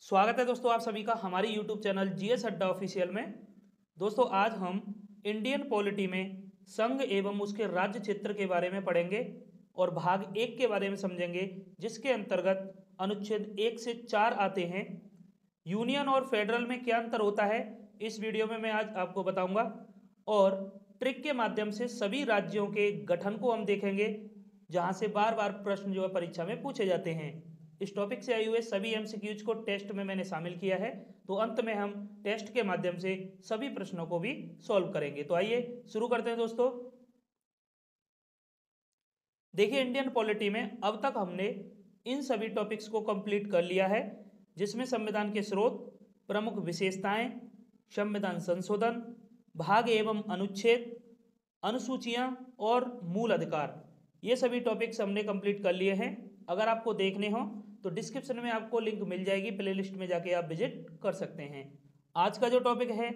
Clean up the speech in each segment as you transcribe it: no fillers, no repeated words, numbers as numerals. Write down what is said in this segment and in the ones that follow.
स्वागत है दोस्तों आप सभी का हमारी यूट्यूब चैनल जीएस अड्डा ऑफिशियल में। दोस्तों आज हम इंडियन पॉलिटी में संघ एवं उसके राज्य क्षेत्र के बारे में पढ़ेंगे और भाग एक के बारे में समझेंगे, जिसके अंतर्गत अनुच्छेद 1 से 4 आते हैं। यूनियन और फेडरल में क्या अंतर होता है इस वीडियो में मैं आज आपको बताऊंगा और ट्रिक के माध्यम से सभी राज्यों के गठन को हम देखेंगे, जहां से बार बार प्रश्न जो है परीक्षा में पूछे जाते हैं। इस टॉपिक से आए हुए सभी एमसीक्यूज को टेस्ट में मैंने शामिल किया है, तो अंत में हम टेस्ट के माध्यम से सभी प्रश्नों को भी सॉल्व करेंगे। तो आइए शुरू करते हैं दोस्तों। देखिए इंडियन पॉलिटी में अब तक हमने इन सभी टॉपिक्स को कंप्लीट कर लिया है, जिसमें संविधान के स्रोत, प्रमुख विशेषताएं, संविधान संशोधन, भाग एवं अनुच्छेद, अनुसूचियां और मूल अधिकार, ये सभी टॉपिक्स हमने कंप्लीट कर लिए हैं। अगर आपको देखने हो तो डिस्क्रिप्शन में आपको लिंक मिल जाएगी, प्लेलिस्ट में जाके आप विजिट कर सकते हैं। आज का जो टॉपिक है,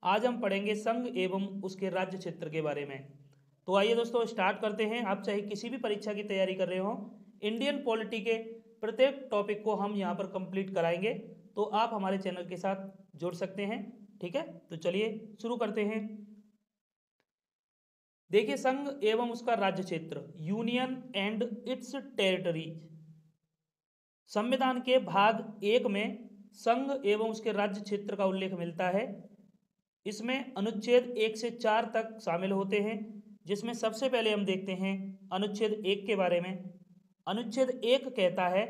आज हम पढ़ेंगे संघ एवं उसके राज्य क्षेत्र के बारे में। तो आइए दोस्तों स्टार्ट करते हैं। आप चाहे किसी भी परीक्षा की तैयारी कर रहे हो, इंडियन पॉलिटी के प्रत्येक टॉपिक को हम यहाँ पर कंप्लीट कराएंगे, तो आप हमारे चैनल के साथ जुड़ सकते हैं। ठीक है, तो चलिए शुरू करते हैं। देखिए संघ एवं उसका राज्य क्षेत्र, यूनियन एंड इट्स टेरिटरीज। संविधान के भाग 1 में संघ एवं उसके राज्य क्षेत्र का उल्लेख मिलता है। इसमें अनुच्छेद 1 से 4 तक शामिल होते हैं, जिसमें सबसे पहले हम देखते हैं अनुच्छेद 1 के बारे में। अनुच्छेद 1 कहता है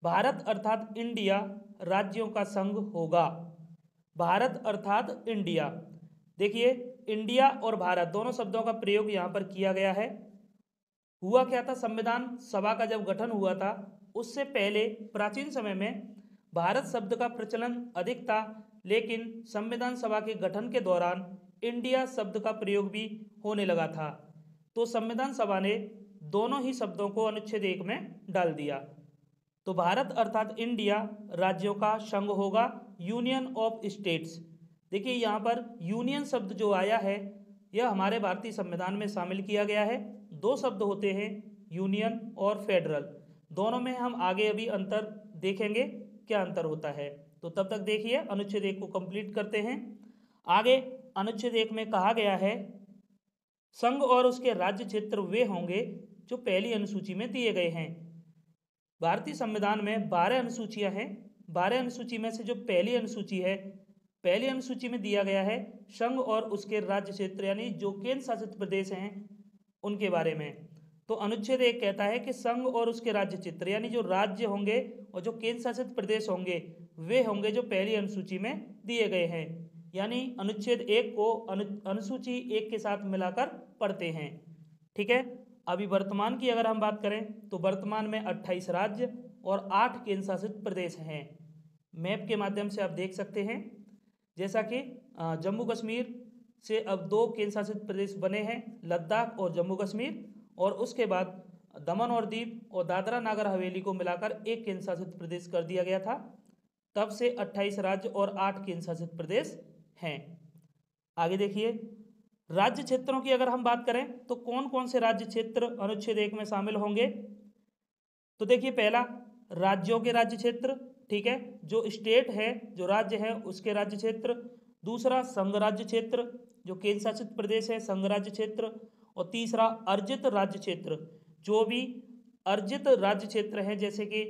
भारत अर्थात इंडिया राज्यों का संघ होगा। भारत अर्थात इंडिया, देखिए इंडिया और भारत दोनों शब्दों का प्रयोग यहाँ पर किया गया है। हुआ क्या था, संविधान सभा का जब गठन हुआ था उससे पहले प्राचीन समय में भारत शब्द का प्रचलन अधिक था, लेकिन संविधान सभा के गठन के दौरान इंडिया शब्द का प्रयोग भी होने लगा था, तो संविधान सभा ने दोनों ही शब्दों को अनुच्छेद 1 में डाल दिया। तो भारत अर्थात इंडिया राज्यों का संघ होगा, यूनियन ऑफ स्टेट्स। देखिए यहाँ पर यूनियन शब्द जो आया है यह हमारे भारतीय संविधान में शामिल किया गया है। दो शब्द होते हैं, यूनियन और फेडरल, दोनों में हम आगे अभी अंतर देखेंगे क्या अंतर होता है। तो तब तक देखिए अनुच्छेद 1 को कंप्लीट करते हैं। आगे अनुच्छेद 1 में कहा गया है संघ और उसके राज्य क्षेत्र वे होंगे जो पहली अनुसूची में दिए गए हैं। भारतीय संविधान में 12 अनुसूचियां हैं। 12 अनुसूची में से जो पहली अनुसूची है, पहली अनुसूची में दिया गया है संघ और उसके राज्य क्षेत्र यानी जो केंद्र शासित प्रदेश हैं उनके बारे में। तो अनुच्छेद 1 कहता है कि संघ और उसके राज्य क्षेत्र यानी जो राज्य होंगे और जो केंद्र शासित प्रदेश होंगे वे होंगे जो पहली अनुसूची में दिए गए हैं। यानी अनुच्छेद 1 को अनुसूची 1 के साथ मिलाकर पढ़ते हैं। ठीक है, अभी वर्तमान की अगर हम बात करें तो वर्तमान में 28 राज्य और 8 केंद्र शासित प्रदेश हैं। मैप के माध्यम से आप देख सकते हैं, जैसा कि जम्मू कश्मीर से अब 2 केंद्र शासित प्रदेश बने हैं, लद्दाख और जम्मू कश्मीर, और उसके बाद दमन और दीव और दादरा नागर हवेली को मिलाकर 1 केंद्र शासित प्रदेश कर दिया गया था। तब से 28 राज्य और 8 केंद्र शासित प्रदेश हैं। आगे देखिए राज्य क्षेत्रों की अगर हम बात करें तो कौन कौन से राज्य क्षेत्र अनुच्छेद 1 में शामिल होंगे। तो देखिए पहला राज्यों के राज्य क्षेत्र, ठीक है, जो स्टेट है जो राज्य है उसके राज्य क्षेत्र। दूसरा संघ राज्य क्षेत्र, जो केंद्र शासित प्रदेश है संघ राज्य क्षेत्र। और तीसरा अर्जित राज्य क्षेत्र, जो भी अर्जित राज्य क्षेत्र हैं जैसे कि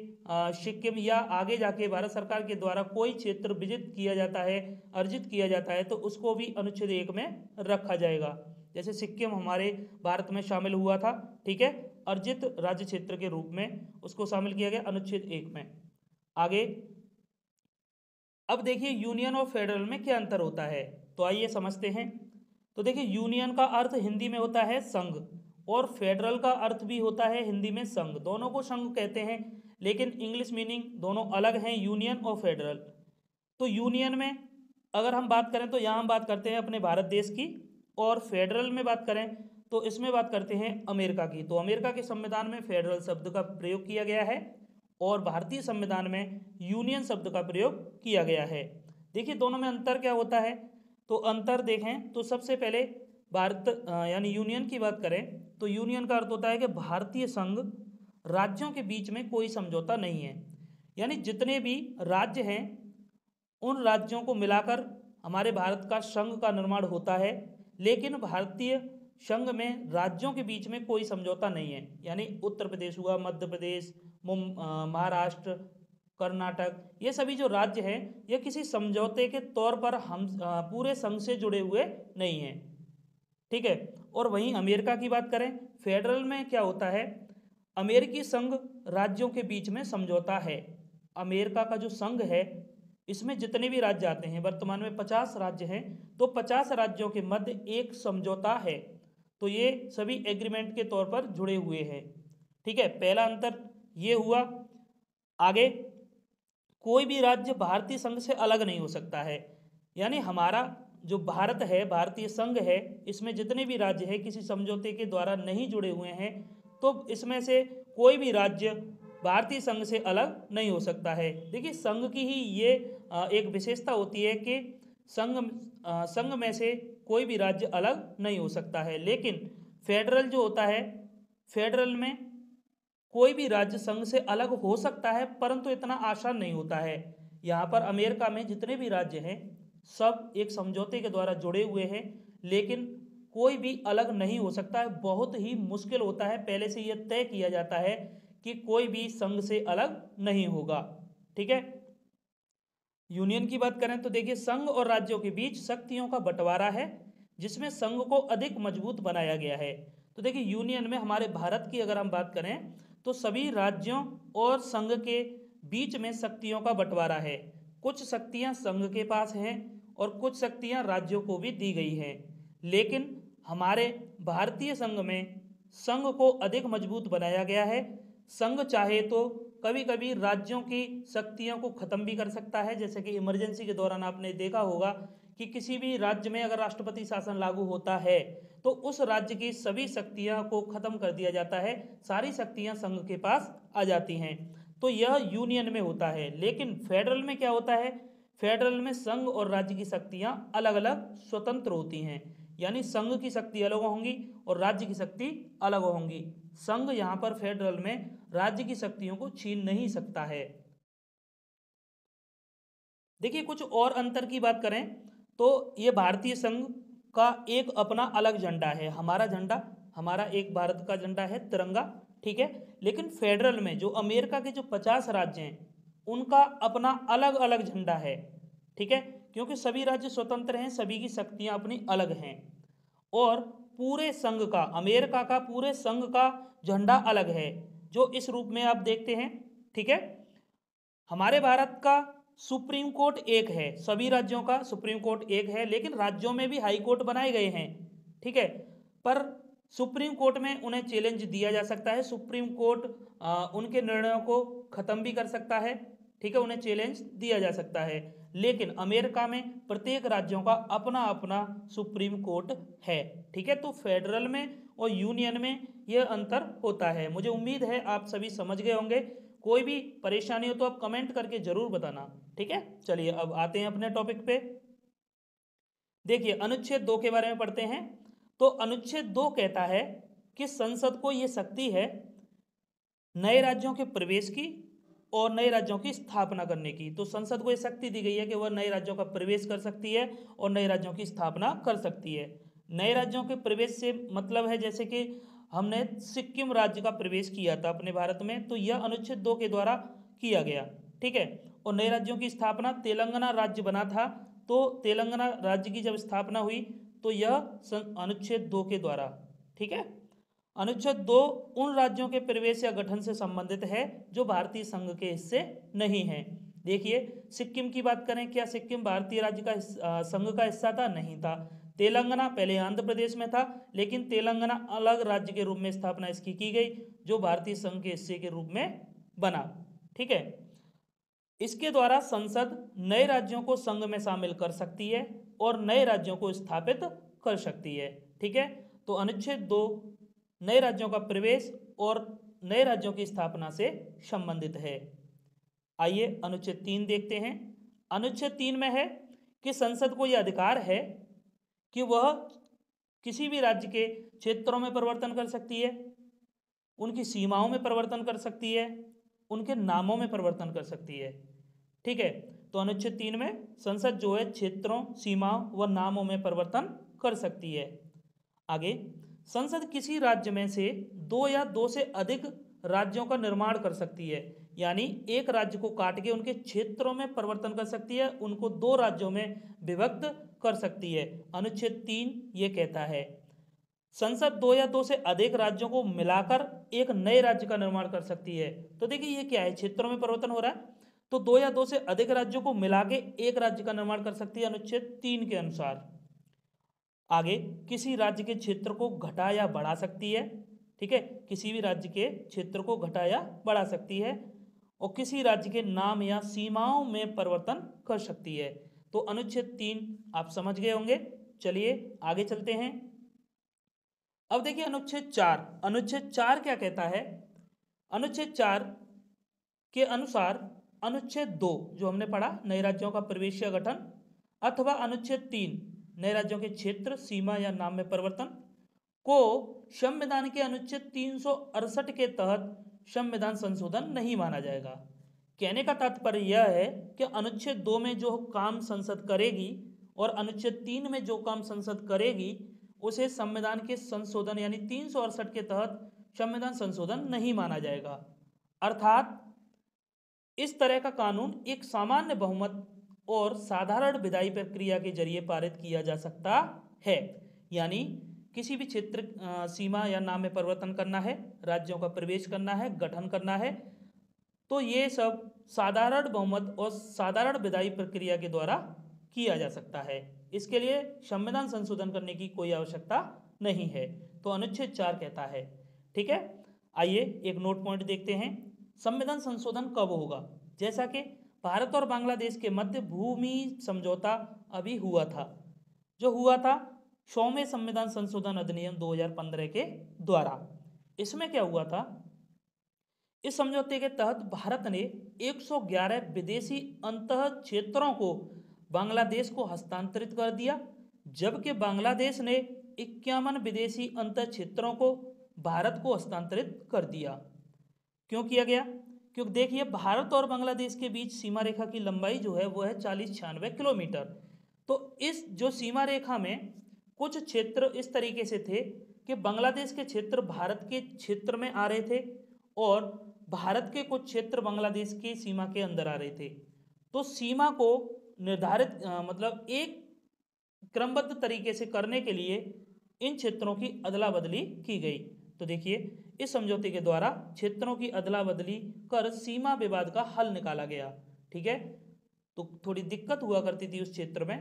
सिक्किम या आगे जाके भारत सरकार के द्वारा कोई क्षेत्र विजित किया जाता है, अर्जित किया जाता है, तो उसको भी अनुच्छेद 1 में रखा जाएगा। जैसे सिक्किम हमारे भारत में शामिल हुआ था, ठीक है, अर्जित राज्य क्षेत्र के रूप में उसको शामिल किया गया अनुच्छेद 1 में। आगे अब देखिए यूनियन और फेडरल में क्या अंतर होता है, तो आइए समझते हैं। तो देखिए यूनियन का अर्थ हिंदी में होता है संघ और फेडरल का अर्थ भी होता है हिंदी में संघ, दोनों को संघ कहते हैं, लेकिन इंग्लिश मीनिंग दोनों अलग हैं, यूनियन और फेडरल। तो यूनियन में अगर हम बात करें तो यहाँ हम बात करते हैं अपने भारत देश की, और फेडरल में बात करें तो इसमें बात करते हैं अमेरिका की। तो अमेरिका के संविधान में फेडरल शब्द का प्रयोग किया गया है और भारतीय संविधान में यूनियन शब्द का प्रयोग किया गया है। देखिए दोनों में अंतर क्या होता है, तो अंतर देखें तो सबसे पहले भारत यानी यूनियन की बात करें तो यूनियन का अर्थ होता है कि भारतीय संघ राज्यों के बीच में कोई समझौता नहीं है। यानी जितने भी राज्य हैं उन राज्यों को मिलाकर हमारे भारत का संघ का निर्माण होता है। लेकिन भारतीय संघ में राज्यों के बीच में कोई समझौता नहीं है। यानी उत्तर प्रदेश हुआ, मध्य प्रदेश, महाराष्ट्र, कर्नाटक, ये सभी जो राज्य हैं ये किसी समझौते के तौर पर हम पूरे संघ से जुड़े हुए नहीं हैं। ठीक है। और वहीं अमेरिका की बात करें, फेडरल में क्या होता है, अमेरिकी संघ राज्यों के बीच में समझौता है। अमेरिका का जो संघ है इसमें जितने भी राज्य आते हैं, वर्तमान में 50 राज्य हैं, तो 50 राज्यों के मध्य एक समझौता है। तो ये सभी एग्रीमेंट के तौर पर जुड़े हुए हैं। ठीक है, पहला अंतर ये हुआ। आगे, कोई भी राज्य भारतीय संघ से अलग नहीं हो सकता है। यानी हमारा जो भारत है, भारतीय संघ है, इसमें जितने भी राज्य हैं किसी समझौते के द्वारा नहीं जुड़े हुए हैं, तो इसमें से कोई भी राज्य भारतीय संघ से अलग नहीं हो सकता है। देखिए, संघ की ही ये एक विशेषता होती है कि संघ में से कोई भी राज्य अलग नहीं हो सकता है। लेकिन फेडरल जो होता है, फेडरल में कोई भी राज्य संघ से अलग हो सकता है, परंतु इतना आसान नहीं होता है। यहाँ पर अमेरिका में जितने भी राज्य हैं सब एक समझौते के द्वारा जुड़े हुए हैं, लेकिन कोई भी अलग नहीं हो सकता है। बहुत ही मुश्किल होता है, पहले से यह तय किया जाता है कि कोई भी संघ से अलग नहीं होगा। ठीक है। यूनियन की बात करें तो देखिए, संघ और राज्यों के बीच शक्तियों का बंटवारा है जिसमें संघ को अधिक मजबूत बनाया गया है। तो देखिए, यूनियन में हमारे भारत की अगर हम बात करें तो सभी राज्यों और संघ के बीच में शक्तियों का बंटवारा है। कुछ शक्तियां संघ के पास हैं और कुछ शक्तियां राज्यों को भी दी गई हैं। लेकिन हमारे भारतीय संघ में संघ को अधिक मजबूत बनाया गया है। संघ चाहे तो कभी कभी राज्यों की शक्तियों को खत्म भी कर सकता है। जैसे कि इमरजेंसी के दौरान आपने देखा होगा कि किसी भी राज्य में अगर राष्ट्रपति शासन लागू होता है तो उस राज्य की सभी शक्तियां को खत्म कर दिया जाता है, सारी शक्तियां संघ के पास आ जाती हैं। तो यह यूनियन में होता है। लेकिन फेडरल में क्या होता है, फेडरल में संघ और राज्य की शक्तियां अलग अलग स्वतंत्र होती हैं। यानी संघ की शक्ति अलग होंगी और राज्य की शक्ति अलग होंगी। संघ यहाँ पर फेडरल में राज्य की शक्तियों को छीन नहीं सकता है। देखिए, कुछ और अंतर की बात करें तो ये भारतीय संघ का एक अपना अलग झंडा है। हमारा झंडा, हमारा एक भारत का झंडा है, तिरंगा। ठीक है। लेकिन फेडरल में जो अमेरिका के जो 50 राज्य हैं उनका अपना अलग अलग झंडा है। ठीक है, क्योंकि सभी राज्य स्वतंत्र हैं, सभी की शक्तियां अपनी अलग हैं। और पूरे संघ का, अमेरिका का पूरे संघ का झंडा अलग है, जो इस रूप में आप देखते हैं। ठीक है। हमारे भारत का सुप्रीम कोर्ट एक है, सभी राज्यों का सुप्रीम कोर्ट एक है, लेकिन राज्यों में भी हाई कोर्ट बनाए गए हैं। ठीक है। पर सुप्रीम कोर्ट में उन्हें चैलेंज दिया जा सकता है। सुप्रीम कोर्ट उनके निर्णयों को खत्म भी कर सकता है। ठीक है, उन्हें चैलेंज दिया जा सकता है। लेकिन अमेरिका में प्रत्येक राज्यों का अपना अपना सुप्रीम कोर्ट है। ठीक है। तो फेडरल में और यूनियन में यह अंतर होता है। मुझे उम्मीद है आप सभी समझ गए होंगे। कोई भी परेशानी हो तो आप कमेंट करके जरूर बताना। ठीक है। चलिए अब आते हैं अपने टॉपिक पे। देखिए, अनुच्छेद 2 के बारे में पढ़ते हैं। तो अनुच्छेद 2 कहता है कि संसद को यह शक्ति है नए राज्यों के प्रवेश की और नए राज्यों की स्थापना करने की। तो संसद को यह शक्ति दी गई है कि वह नए राज्यों का प्रवेश कर सकती है और नए राज्यों की स्थापना कर सकती है। नए राज्यों के प्रवेश से मतलब है, जैसे कि हमने सिक्किम राज्य का प्रवेश किया था अपने भारत में, तो यह अनुच्छेद 2 के द्वारा किया गया। ठीक है। और नए राज्यों की स्थापना, तेलंगाना राज्य बना था, तो तेलंगाना राज्य की जब स्थापना हुई तो यह अनुच्छेद 2 के द्वारा। ठीक है। अनुच्छेद 2 उन राज्यों के प्रवेश या गठन से संबंधित है जो भारतीय संघ के हिस्से नहीं है। देखिए, सिक्किम की बात करें, क्या सिक्किम भारतीय राज्य का संघ का हिस्सा था? नहीं था। तेलंगाना पहले आंध्र प्रदेश में था, लेकिन तेलंगाना अलग राज्य के रूप में स्थापना इसकी की गई, जो भारतीय संघ के हिस्से के रूप में बना। ठीक है। इसके द्वारा संसद नए राज्यों को संघ में शामिल कर सकती है और नए राज्यों को स्थापित कर सकती है। ठीक है। तो अनुच्छेद 2 नए राज्यों का प्रवेश और नए राज्यों की स्थापना से संबंधित है। आइए अनुच्छेद 3 देखते हैं। अनुच्छेद 3 में है कि संसद को यह अधिकार है कि वह किसी भी राज्य के क्षेत्रों में परिवर्तन कर सकती है, उनकी सीमाओं में परिवर्तन कर सकती है उनके नामों में परिवर्तन कर सकती है। ठीक है, तो अनुच्छेद 3 में संसद जो है क्षेत्रों, सीमाओं व नामों में परिवर्तन कर सकती है। आगे, संसद किसी राज्य में से दो या दो से अधिक राज्यों का निर्माण कर सकती है, यानी एक राज्य को काट के उनके क्षेत्रों में परिवर्तन कर सकती है, उनको दो राज्यों में विभक्त कर सकती है। अनुच्छेद 3 ये कहता है संसद दो या दो से अधिक राज्यों को मिलाकर एक नए राज्य का निर्माण कर सकती है। तो देखिए ये क्या है, क्षेत्रों में परिवर्तन हो रहा है, तो दो या दो से अधिक राज्यों को मिला के एक राज्य का निर्माण कर सकती है अनुच्छेद 3 के अनुसार। आगे, किसी राज्य के क्षेत्र को घटा या बढ़ा सकती है। ठीक है, किसी भी राज्य के क्षेत्र को घटा या बढ़ा सकती है, और किसी राज्य के नाम या सीमाओं में परिवर्तन कर सकती है। तो अनुच्छेद 3 आप समझ गए होंगे। चलिए आगे चलते हैं। अब देखिए अनुच्छेद 4, अनुच्छेद 4 क्या कहता है। अनुच्छेद 4 के अनुसार अनुच्छेद 2 जो हमने पढ़ा नए राज्यों का प्रवेश या गठन, अथवा अनुच्छेद 3 नए राज्यों के क्षेत्र, सीमा या नाम में परिवर्तन को संविधान के अनुच्छेद 368 के तहत संविधान संशोधन नहीं माना जाएगा। कहने का तात्पर्य यह है कि अनुच्छेद 2 में जो काम संसद करेगी और अनुच्छेद 3 में जो काम संसद करेगी उसे संविधान के संशोधन यानी 368 के तहत संविधान संशोधन नहीं माना जाएगा। अर्थात इस तरह का कानून एक सामान्य बहुमत और साधारण विधायी प्रक्रिया के जरिए पारित किया जा सकता है। यानी किसी भी क्षेत्र, सीमा या नाम में परिवर्तन करना है, राज्यों का प्रवेश करना है, गठन करना है, तो ये सब साधारण बहुमत और साधारण विधायी प्रक्रिया के द्वारा किया जा सकता है। इसके लिए संविधान संशोधन करने की कोई आवश्यकता नहीं है। तो अनुच्छेद 4 कहता है। ठीक है, आइए एक नोट पॉइंट देखते हैं। संविधान संशोधन कब होगा। जैसा कि भारत और बांग्लादेश के मध्य भूमि समझौता अभी हुआ था, जो हुआ था 100वें संविधान संशोधन अधिनियम 2015 के द्वारा। इसमें क्या हुआ था, इस समझौते के तहत भारत ने 111 विदेशी अंतः क्षेत्रों को बांग्लादेश को हस्तांतरित कर दिया, जबकि बांग्लादेश ने 51 विदेशी अंतः क्षेत्रों को भारत को हस्तांतरित कर दिया। क्यों किया गया, क्योंकि देखिए भारत और बांग्लादेश के बीच सीमा रेखा की लंबाई जो है वो है 40-96 किलोमीटर। तो इस जो सीमा रेखा में कुछ क्षेत्र इस तरीके से थे कि बांग्लादेश के क्षेत्र भारत के क्षेत्र में आ रहे थे और भारत के कुछ क्षेत्र बांग्लादेश की सीमा के अंदर आ रहे थे। तो सीमा को निर्धारित मतलब एक क्रमबद्ध तरीके से करने के लिए इन क्षेत्रों की अदला बदली की गई। तो देखिए इस समझौते के द्वारा क्षेत्रों की अदला बदली कर सीमा विवाद का हल निकाला गया। ठीक है, तो थोड़ी दिक्कत हुआ करती थी उस क्षेत्र में,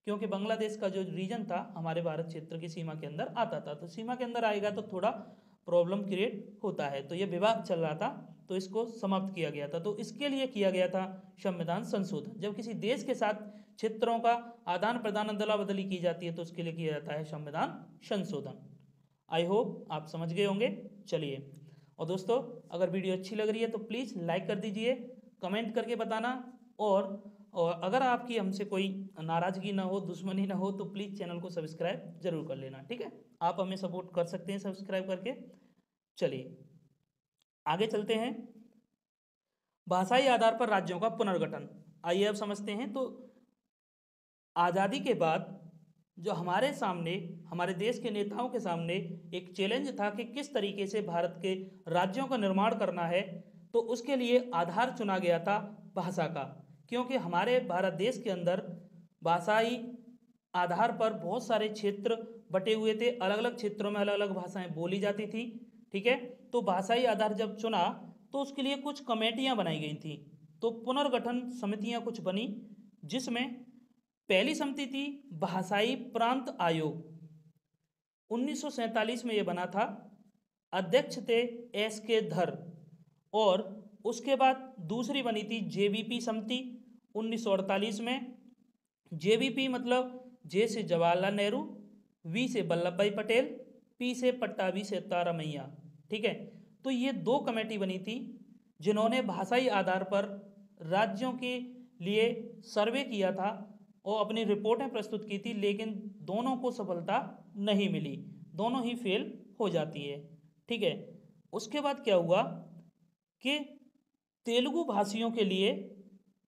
क्योंकि बांग्लादेश का जो रीजन था हमारे भारत क्षेत्र की सीमा के अंदर आता था, तो सीमा के अंदर आएगा तो थोड़ा प्रॉब्लम क्रिएट होता है। तो ये विवाद चल रहा था, तो इसको समाप्त किया गया था। तो इसके लिए किया गया था संविधान संशोधन। जब किसी देश के साथ क्षेत्रों का आदान प्रदान अदला बदली की जाती है तो उसके लिए किया जाता है संविधान संशोधन। आई होप आप समझ गए होंगे। चलिए, और दोस्तों अगर वीडियो अच्छी लग रही है तो प्लीज़ लाइक कर दीजिए, कमेंट करके बताना, और अगर आपकी हमसे कोई नाराज़गी ना हो, दुश्मनी ना हो, तो प्लीज़ चैनल को सब्सक्राइब जरूर कर लेना। ठीक है, आप हमें सपोर्ट कर सकते हैं सब्सक्राइब करके। चलिए आगे चलते हैं। भाषाई आधार पर राज्यों का पुनर्गठन, आइए अब समझते हैं। तो आज़ादी के बाद जो हमारे सामने, हमारे देश के नेताओं के सामने एक चैलेंज था कि किस तरीके से भारत के राज्यों का निर्माण करना है, तो उसके लिए आधार चुना गया था भाषा का। क्योंकि हमारे भारत देश के अंदर भाषाई आधार पर बहुत सारे क्षेत्र बटे हुए थे, अलग अलग क्षेत्रों में अलग अलग भाषाएं बोली जाती थी। ठीक है, तो भाषाई आधार जब चुना तो उसके लिए कुछ कमेटियां बनाई गई थी। तो पुनर्गठन समितियां कुछ बनी, जिसमें पहली समिति थी भाषाई प्रांत आयोग, 1947 में ये बना था। अध्यक्ष थे SK धर। और उसके बाद दूसरी बनी थी JVP समिति 1948 में। JVP मतलब J से जवाहरलाल नेहरू, V से वल्लभ भाई पटेल, P से पट्टाभी से तारामैया। ठीक है, तो ये दो कमेटी बनी थी जिन्होंने भाषाई आधार पर राज्यों के लिए सर्वे किया था और अपनी रिपोर्टें प्रस्तुत की थी, लेकिन दोनों को सफलता नहीं मिली, दोनों ही फेल हो जाती है। ठीक है, उसके बाद क्या हुआ कि तेलुगु भाषियों के लिए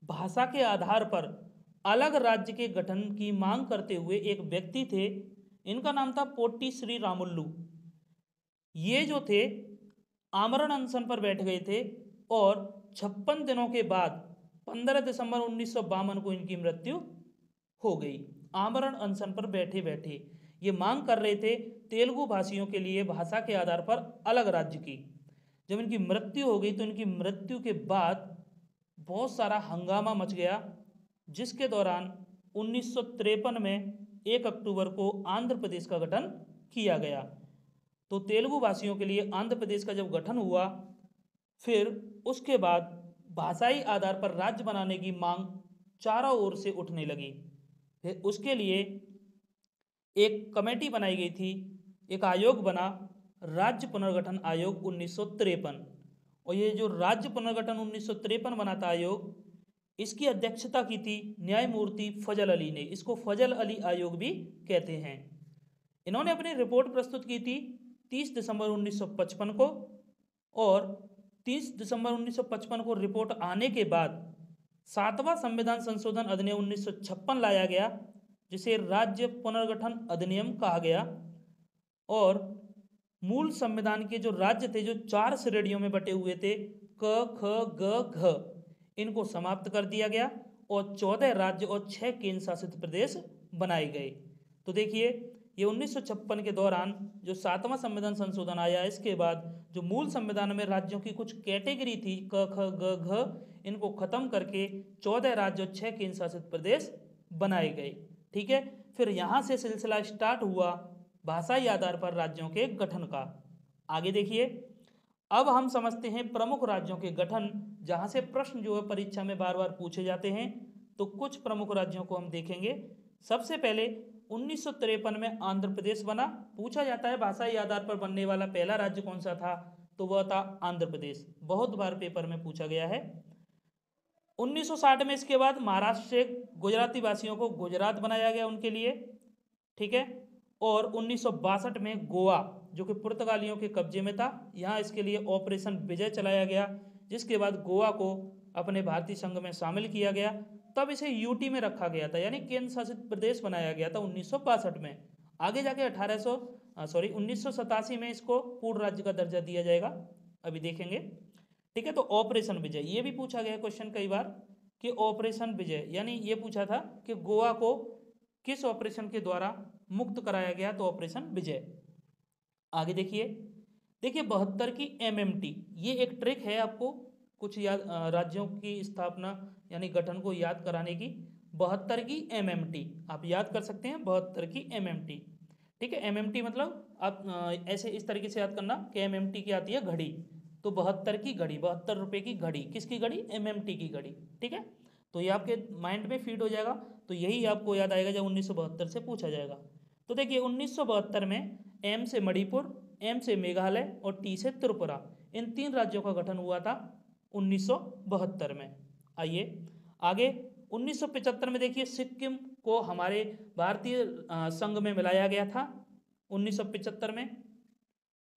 भाषा के आधार पर अलग राज्य के गठन की मांग करते हुए एक व्यक्ति थे, इनका नाम था पोट्टी श्री रामुलु। ये जो थे आमरण अनशन पर बैठ गए थे और 56 दिनों के बाद 15 दिसंबर 1952 को इनकी मृत्यु हो गई। आमरण अनशन पर बैठे बैठे ये मांग कर रहे थे तेलुगु भाषियों के लिए भाषा के आधार पर अलग राज्य की। जब इनकी मृत्यु हो गई तो इनकी मृत्यु के बाद बहुत सारा हंगामा मच गया, जिसके दौरान 1953 में 1 अक्टूबर को आंध्र प्रदेश का गठन किया गया। तो तेलुगु भाषियों के लिए आंध्र प्रदेश का जब गठन हुआ, फिर उसके बाद भाषाई आधार पर राज्य बनाने की मांग चारों ओर से उठने लगी। फिर उसके लिए एक कमेटी बनाई गई थी, एक आयोग बना, राज्य पुनर्गठन आयोग 1953। और ये जो राज्य पुनर्गठन 1953 बना था आयोग, इसकी अध्यक्षता की थी न्यायमूर्ति फजल अली ने। इसको फजल अली आयोग भी कहते हैं। इन्होंने अपनी रिपोर्ट प्रस्तुत की थी 30 दिसंबर 1955 को, और 30 दिसंबर 1955 को रिपोर्ट आने के बाद 7वां संविधान संशोधन अधिनियम 1956 लाया गया, जिसे राज्य पुनर्गठन अधिनियम कहा गया। और मूल संविधान के जो राज्य थे, जो 4 श्रेणियों में बटे हुए थे, क ख ग घ, इनको समाप्त कर दिया गया और 14 राज्य और 6 केंद्र शासित प्रदेश बनाए गए। तो देखिए, ये 1956 के दौरान जो 7वां संविधान संशोधन आया, इसके बाद जो मूल संविधान में राज्यों की कुछ कैटेगरी थी क ख ग घ, इनको खत्म करके 14 राज्य और 6 केंद्र शासित प्रदेश बनाए गए। ठीक है, फिर यहाँ से सिलसिला स्टार्ट हुआ भाषाई आधार पर राज्यों के गठन का। आगे देखिए, अब हम समझते हैं प्रमुख राज्यों के गठन, जहाँ से प्रश्न जो है परीक्षा में बार बार पूछे जाते हैं। तो कुछ प्रमुख राज्यों को हम देखेंगे। सबसे पहले 1953 में आंध्र प्रदेश बना। पूछा जाता है भाषाई आधार पर बनने वाला पहला राज्य कौन सा था, तो वह था आंध्र प्रदेश। बहुत बार पेपर में पूछा गया है। 1960 में इसके बाद महाराष्ट्र से गुजराती भाषियों को गुजरात बनाया गया उनके लिए। ठीक है, और 1962 में गोवा, जो कि पुर्तगालियों के कब्जे में था, यहाँ इसके लिए ऑपरेशन विजय चलाया गया, जिसके बाद गोवा को अपने भारतीय संघ में शामिल किया गया। तब इसे यूटी में रखा गया था, यानी केंद्र शासित प्रदेश बनाया गया था 1962 में। आगे जाके 1987 में इसको पूर्ण राज्य का दर्जा दिया जाएगा, अभी देखेंगे। ठीक है, तो ऑपरेशन विजय ये भी पूछा गया क्वेश्चन कई बार कि ऑपरेशन विजय, यानी ये पूछा था कि गोवा को किस ऑपरेशन के द्वारा मुक्त कराया गया, तो ऑपरेशन विजय। आगे देखिए 72 की एमएमटी, ये एक ट्रिक है आपको कुछ याद राज्यों की स्थापना यानी गठन को याद कराने की। 72 की एमएमटी आप याद कर सकते हैं, 72 की एमएमटी। ठीक है, एमएमटी मतलब आप ऐसे इस तरीके से याद करना कि एमएमटी की आती है घड़ी, तो 72 की घड़ी, 72 रुपये की घड़ी, किसकी घड़ी, एमएमटी की घड़ी। ठीक है, तो ये आपके माइंड में फीड हो जाएगा, तो यही आपको याद आएगा जब 1972 से पूछा जाएगा। तो देखिए 1972 में एम से मणिपुर, एम से मेघालय और टी से त्रिपुरा, इन 3 राज्यों का गठन हुआ था 1972 में। आइए आगे 1975 में देखिए सिक्किम को हमारे भारतीय संघ में मिलाया गया था 1975 में।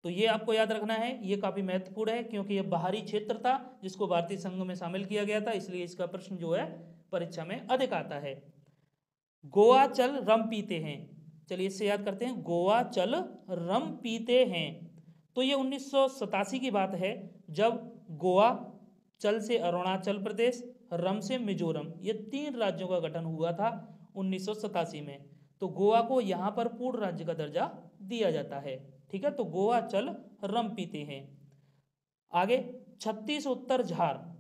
तो ये आपको याद रखना है, ये काफ़ी महत्वपूर्ण है क्योंकि ये बाहरी क्षेत्र था जिसको भारतीय संघ में शामिल किया गया था, इसलिए इसका प्रश्न जो है परीक्षा में अधिक आता है। गोवा चल रम पीते हैं, चलिए इससे याद करते हैं, गोवा चल रम पीते हैं। तो ये 1987 की बात है, जब गोवा, चल से अरुणाचल प्रदेश, रम से मिजोरम, ये 3 राज्यों का गठन हुआ था 1987 में। तो गोवा को यहाँ पर पूर्ण राज्य का दर्जा दिया जाता है। ठीक है, तो गोवा चल रम पीते हैं। आगे 36 उत्तर झार,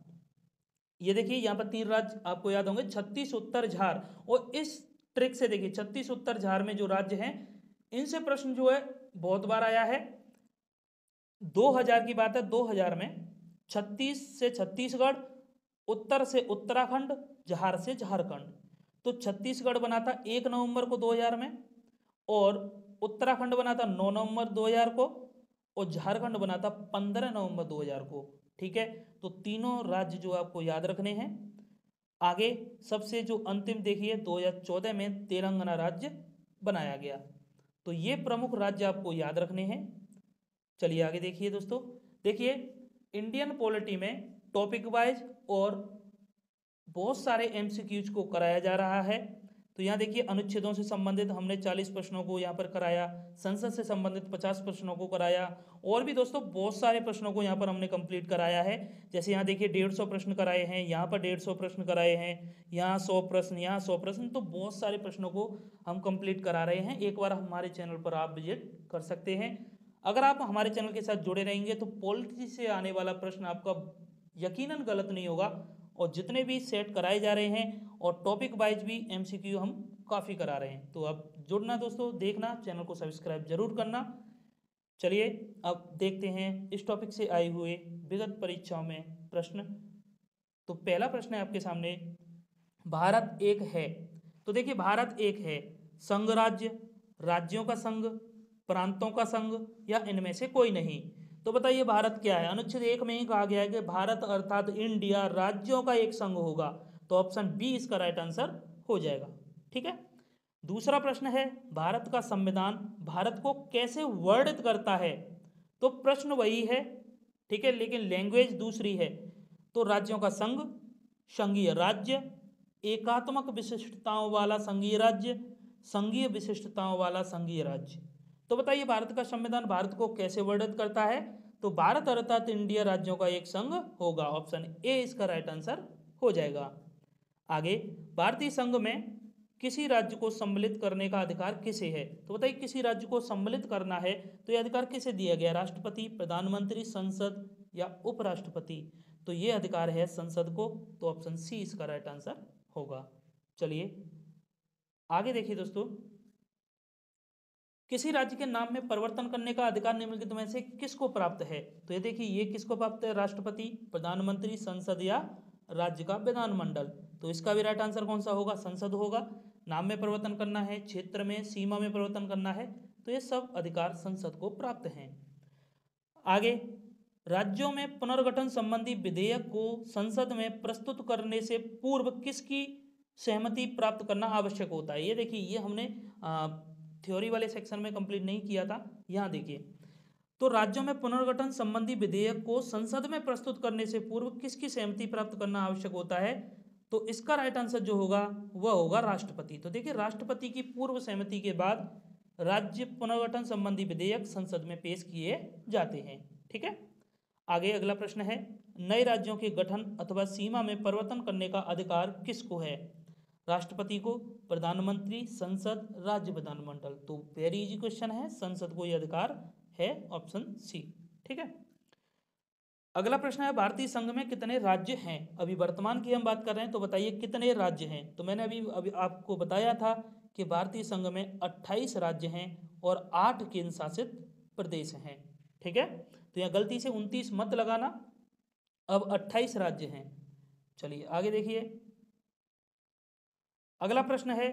ये देखिए यहाँ पर 3 राज्य आपको याद होंगे, 36 उत्तर झार। और इस ट्रिक से देखिए 36 उत्तर झार में जो राज्य हैं, इनसे प्रश्न जो है बहुत बार आया है। 2000 की बात है, 2000 में 36 से छत्तीसगढ़, उत्तर से उत्तराखंड, झार से झारखंड। तो छत्तीसगढ़ बना था 1 नवंबर को 2000 में, और उत्तराखंड बना था 9 नवंबर 2000 को, और झारखंड बना था 15 नवंबर 2000 को। ठीक है, तो तीनों राज्य जो आपको याद रखने हैं। आगे सबसे जो अंतिम देखिए 2014 में तेलंगाना राज्य बनाया गया। तो ये प्रमुख राज्य आपको याद रखने हैं। चलिए आगे देखिए दोस्तों, देखिए इंडियन पॉलिटी में टॉपिक वाइज और बहुत सारे एमसीक्यूज को कराया जा रहा है। तो यहाँ देखिए अनुच्छेदों से संबंधित हमने 40 प्रश्नों को यहाँ पर कराया, संसद से संबंधित 50 प्रश्नों को कराया, और भी दोस्तों बहुत सारे प्रश्नों को यहाँ पर हमने कंप्लीट कराया है। जैसे यहाँ देखिए 150 प्रश्न कराए हैं, यहाँ पर 150 प्रश्न कराए हैं, यहाँ 100 प्रश्न, यहाँ 100 प्रश्न, तो बहुत सारे प्रश्नों को हम कंप्लीट करा रहे हैं। एक बार हमारे चैनल पर आप विजिट कर सकते हैं। अगर आप हमारे चैनल के साथ जुड़े रहेंगे तो पॉलिटी से आने वाला प्रश्न आपका यकीनन गलत नहीं होगा, और जितने भी सेट कराए जा रहे हैं और टॉपिक वाइज भी एमसीक्यू हम काफ़ी करा रहे हैं। तो अब जुड़ना दोस्तों, देखना, चैनल को सब्सक्राइब जरूर करना। चलिए अब देखते हैं इस टॉपिक से आए हुए विगत परीक्षाओं में प्रश्न। तो पहला प्रश्न है आपके सामने, भारत एक है। तो देखिए भारत एक है, संघ राज्य, राज्यों का संघ, प्रांतों का संघ, या इनमें से कोई नहीं। तो बताइए भारत क्या है। अनुच्छेद 1 में ही कहा गया है कि भारत अर्थात इंडिया राज्यों का एक संघ होगा। तो ऑप्शन बी इसका राइट आंसर हो जाएगा। ठीक है। दूसरा प्रश्न है, भारत का संविधान भारत को कैसे वर्णित करता है। तो प्रश्न वही है, ठीक है, लेकिन लैंग्वेज दूसरी है। तो राज्यों का संघ, संघीय राज्य, एकात्मक विशिष्टताओं वाला संघीय राज्य, संघीय विशिष्टताओं वाला संघीय राज्य। तो बताइए भारत का संविधान भारत को कैसे वर्णित करता है। तो भारत अर्थात इंडिया राज्यों का एक संघ होगा। ऑप्शन ए इसका राइट आंसर हो जाएगा। आगे, भारतीय संघ में किसी राज्य को सम्मिलित करने का अधिकार किसे है। तो बताइए किसी राज्य को सम्मिलित करना है तो यह अधिकार किसे दिया गया, राष्ट्रपति, प्रधानमंत्री, संसद या उपराष्ट्रपति। तो ये अधिकार है संसद को। तो ऑप्शन सी इसका राइट आंसर होगा। चलिए आगे देखिए दोस्तों, किसी राज्य के नाम में परिवर्तन करने का अधिकार निम्नलिखित में से किसको प्राप्त है। तो ये देखिए ये किसको प्राप्त है, राष्ट्रपति, प्रधानमंत्री, संसद या राज्य का विधानमंडल। तो इसका भी राइट आंसर कौन सा होगा, संसद होगा। नाम में परिवर्तन करना है, क्षेत्र में, सीमा में परिवर्तन करना है, तो ये सब अधिकार संसद को प्राप्त हैं। आगे, राज्यों में पुनर्गठन संबंधी विधेयक को संसद में प्रस्तुत करने से पूर्व किसकी सहमति प्राप्त करना आवश्यक होता है। ये देखिए ये हमने थ्योरी वाले सेक्शन में कंप्लीट नहीं किया था। यहाँ देखिए, तो राज्यों में पुनर्गठन संबंधी विधेयक को संसद में प्रस्तुत करने से पूर्व किसकी सहमति प्राप्त करना आवश्यक होता है। तो इसका राइट आंसर जो होगा वह होगा राष्ट्रपति। तो देखिए राष्ट्रपति की पूर्व सहमति के बाद राज्य पुनर्गठन संबंधी विधेयक संसद में पेश किए जाते हैं। ठीक है। आगे अगला प्रश्न है, नए राज्यों के गठन अथवा सीमा में परिवर्तन करने का अधिकार किसको है, राष्ट्रपति को, प्रधानमंत्री, संसद, राज्य विधानमंडल। तो वेरी इजी क्वेश्चन है, संसद को यह अधिकार है, ऑप्शन सी। ठीक है। अगला प्रश्न है, भारतीय संघ में कितने राज्य हैं। अभी वर्तमान की हम बात कर रहे हैं, तो बताइए कितने राज्य हैं। तो मैंने अभी आपको बताया था कि भारतीय संघ में 28 राज्य हैं और 8 केंद्र शासित प्रदेश हैं। ठीक है। तो यहाँ गलती से 29 मत लगाना, अब 28 राज्य हैं। चलिए आगे देखिए, अगला प्रश्न है,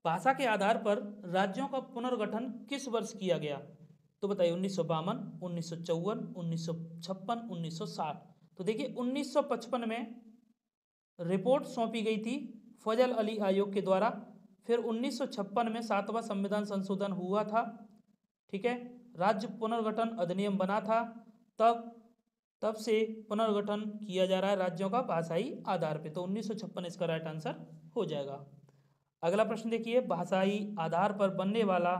भाषा के आधार पर राज्यों का पुनर्गठन किस वर्ष किया गया। तो बताइए 1952, 1954, 1956, 1960। तो देखिए 1955 में रिपोर्ट सौंपी गई थी फजल अली आयोग के द्वारा। फिर 1956 में 7वां संविधान संशोधन हुआ था। ठीक है। राज्य पुनर्गठन अधिनियम बना था, तब से पुनर्गठन किया जा रहा है राज्यों का भाषाई आधार पे। तो 1956 इसका राइट आंसर हो जाएगा। अगला प्रश्न देखिए, भाषाई आधार पर बनने वाला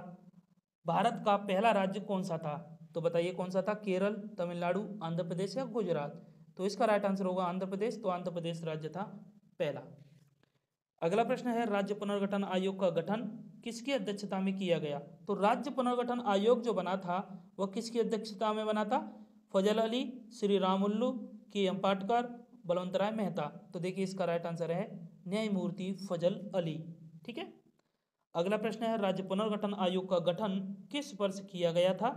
भारत का पहला राज्य कौन सा था। तो बताइए कौन सा था, केरल, तमिलनाडु, आंध्र प्रदेश या गुजरात। तो इसका राइट आंसर होगा आंध्र प्रदेश। तो आंध्र प्रदेश राज्य था पहला। अगला प्रश्न है, राज्य पुनर्गठन आयोग का गठन किसकी अध्यक्षता में किया गया। तो राज्य पुनर्गठन आयोग जो बना था वह किसकी अध्यक्षता में बना था, फजल अली, श्री रामुल्लू, के एम पाटकर, बलवंत राय मेहता। तो देखिए इसका राइट आंसर है न्यायमूर्ति फजल अली। ठीक है। अगला प्रश्न है, राज्य पुनर्गठन आयोग का गठन किस वर्ष किया गया था।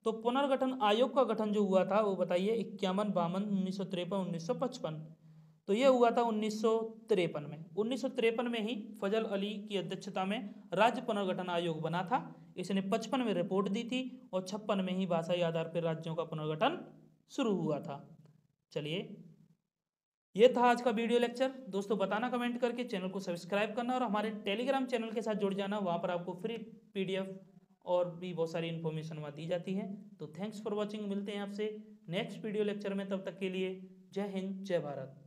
तो पुनर्गठन आयोग का गठन जो हुआ था वो बताइए 51, 52, 1953, 1955। तो ये हुआ था 1953 में। 1953 में ही फजल अली की अध्यक्षता में राज्य पुनर्गठन आयोग बना था। इसने 55 में रिपोर्ट दी थी और 56 में ही भाषाई आधार पर राज्यों का पुनर्गठन शुरू हुआ था। चलिए ये था आज का वीडियो लेक्चर। दोस्तों बताना कमेंट करके, चैनल को सब्सक्राइब करना और हमारे टेलीग्राम चैनल के साथ जुड़ जाना। वहाँ पर आपको फ्री PDF और भी बहुत सारी इन्फॉर्मेशन वहाँ दी जाती है। तो थैंक्स फॉर वॉचिंग। मिलते हैं आपसे नेक्स्ट वीडियो लेक्चर में, तब तक के लिए जय हिंद, जय भारत।